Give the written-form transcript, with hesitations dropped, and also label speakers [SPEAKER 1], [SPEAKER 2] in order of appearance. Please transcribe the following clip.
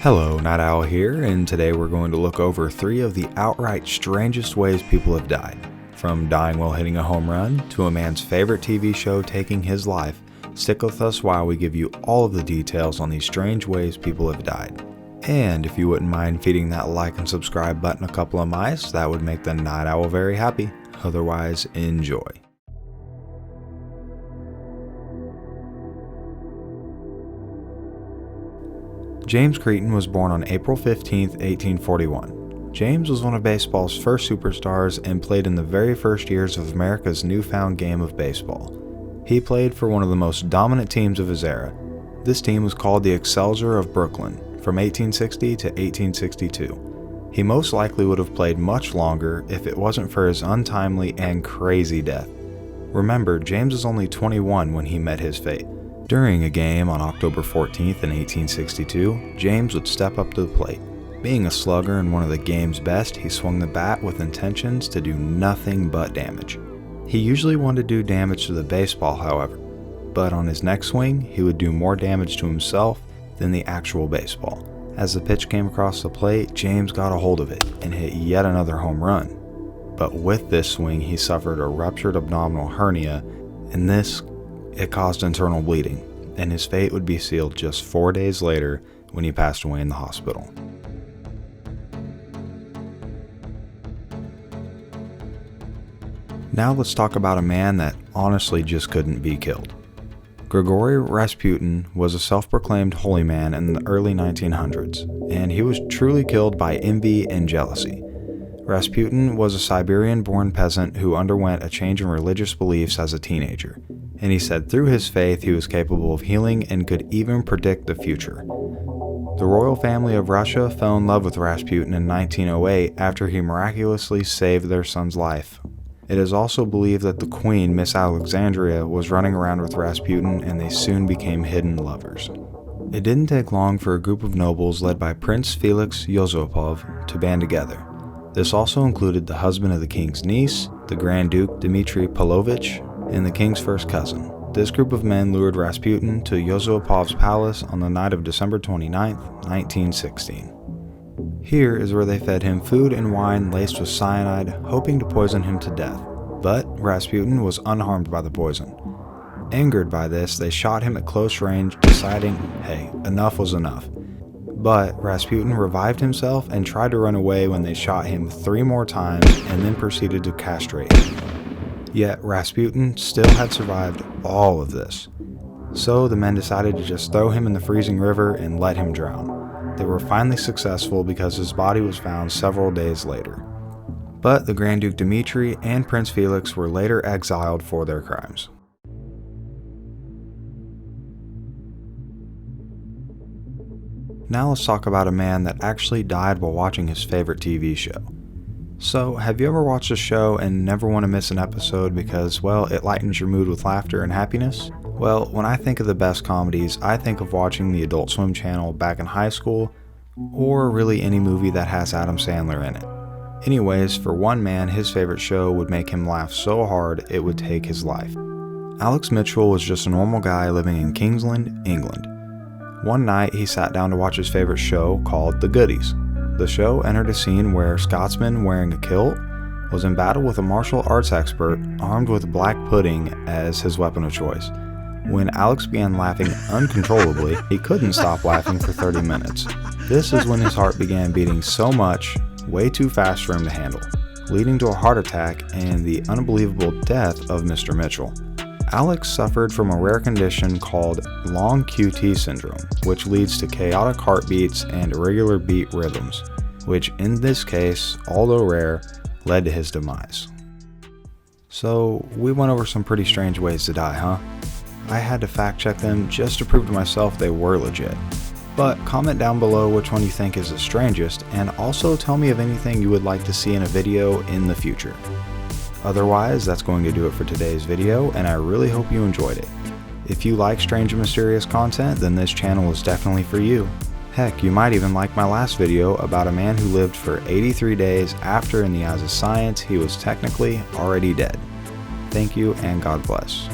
[SPEAKER 1] Hello, Night Owl here, and today we're going to look over 3 of the outright strangest ways people have died. From dying while hitting a home run, to a man's favorite TV show taking his life. Stick with us while we give you all of the details on these strange ways people have died. And if you wouldn't mind feeding that like and subscribe button a couple of mice, that would make the Night Owl very happy. Otherwise, enjoy. James Creighton was born on April 15, 1841. James was one of baseball's first superstars and played in the very first years of America's newfound game of baseball. He played for one of the most dominant teams of his era. This team was called the Excelsior of Brooklyn from 1860 to 1862. He most likely would have played much longer if it wasn't for his untimely and crazy death. Remember, James was only 21 when he met his fate. During a game on October 14th in 1862, James would step up to the plate. Being a slugger and one of the game's best, he swung the bat with intentions to do nothing but damage. He usually wanted to do damage to the baseball, however, but on his next swing, he would do more damage to himself than the actual baseball. As the pitch came across the plate, James got a hold of it and hit yet another home run. But with this swing, he suffered a ruptured abdominal hernia, and it caused internal bleeding, and his fate would be sealed just 4 days later when he passed away in the hospital. Now let's talk about a man that honestly just couldn't be killed. Gregory Rasputin was a self-proclaimed holy man in the early 1900s, and he was truly killed by envy and jealousy. Rasputin was a Siberian-born peasant who underwent a change in religious beliefs as a teenager, and he said through his faith he was capable of healing and could even predict the future. The royal family of Russia fell in love with Rasputin in 1908 after he miraculously saved their son's life. It is also believed that the queen, Miss Alexandria, was running around with Rasputin, and they soon became hidden lovers. It didn't take long for a group of nobles led by Prince Felix Yusupov to band together. This also included the husband of the king's niece, the Grand Duke Dmitry Pavlovich, and the king's first cousin. This group of men lured Rasputin to Yusupov's palace on the night of December 29, 1916. Here is where they fed him food and wine laced with cyanide, hoping to poison him to death. But Rasputin was unharmed by the poison. Angered by this, they shot him at close range, deciding, hey, enough was enough. But Rasputin revived himself and tried to run away when they shot him 3 more times and then proceeded to castrate him. Yet Rasputin still had survived all of this. So the men decided to just throw him in the freezing river and let him drown. They were finally successful because his body was found several days later. But the Grand Duke Dmitry and Prince Felix were later exiled for their crimes. Now let's talk about a man that actually died while watching his favorite TV show. So, have you ever watched a show and never want to miss an episode because, well, it lightens your mood with laughter and happiness? Well, when I think of the best comedies, I think of watching the Adult Swim channel back in high school, or really any movie that has Adam Sandler in it. Anyways, for one man, his favorite show would make him laugh so hard it would take his life. Alex Mitchell was just a normal guy living in Kingsland, England. One night, he sat down to watch his favorite show called The Goodies. The show entered a scene where a Scotsman wearing a kilt was in battle with a martial arts expert armed with black pudding as his weapon of choice. When Alex began laughing uncontrollably, he couldn't stop laughing for 30 minutes. This is when his heart began beating so much, way too fast for him to handle, leading to a heart attack and the unbelievable death of Mr. Mitchell. Alex suffered from a rare condition called long QT syndrome, which leads to chaotic heartbeats and irregular beat rhythms, which in this case, although rare, led to his demise. So we went over some pretty strange ways to die, huh? I had to fact check them just to prove to myself they were legit. But comment down below which one you think is the strangest, and also tell me of anything you would like to see in a video in the future. Otherwise, that's going to do it for today's video, and I really hope you enjoyed it. If you like strange and mysterious content, then this channel is definitely for you. Heck, you might even like my last video about a man who lived for 83 days after, in the eyes of science, he was technically already dead. Thank you, and God bless.